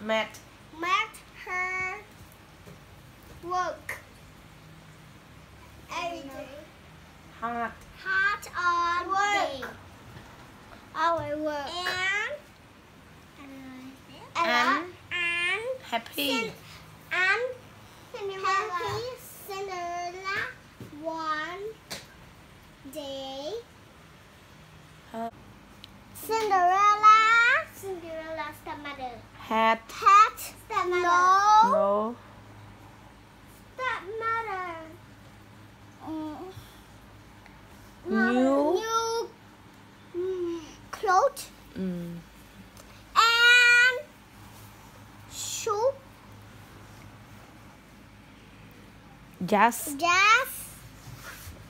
Met her work every day. Hard On work. Our work. And happy Cinderella one day. Cinderella's stepmother. had Stepmother. no Stepmother. new Clothes and shoe. just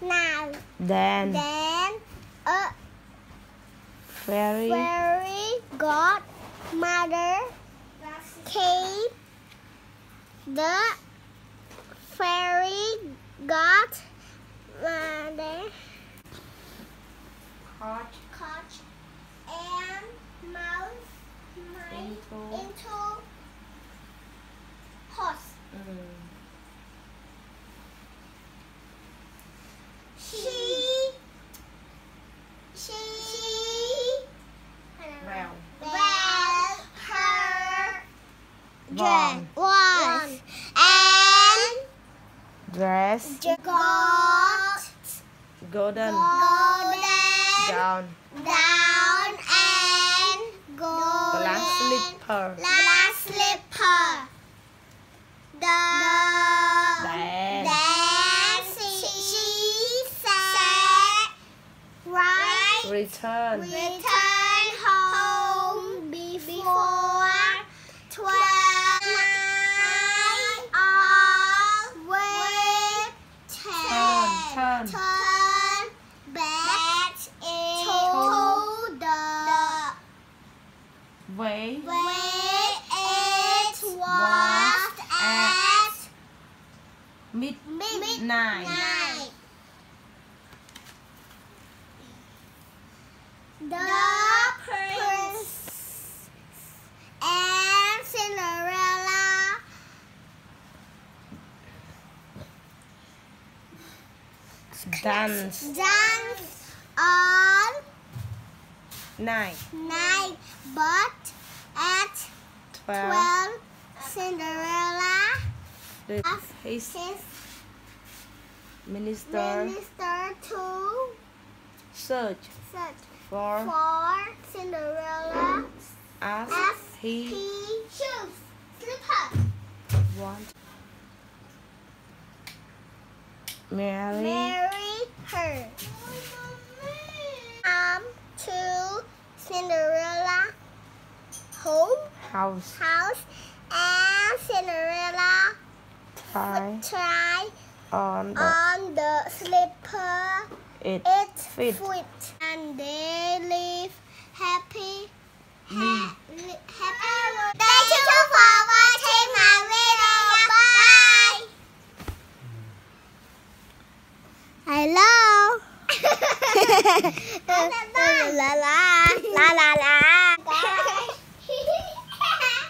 Now. then A fairy fairy godmother came. The fairy godmother caught and mouse into horse. She well her Wrong. was and dress got golden gown down and glass slipper glass slipper. then She said, right, return return home before 12 with turn back into the way way it was at midnight. The prince and Cinderella dance all night night, but at 12 Cinderella his his minister to search for Cinderella as he shoes slipper want marry her. To Cinderella house house and Cinderella try on the slipper it fit and they live happy. Thank you for watching my video. Bye. Hello. La la la la la la.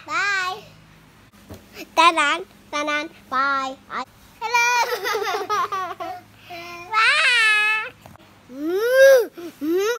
Bye. Tanan. Bye. Hello. Bye.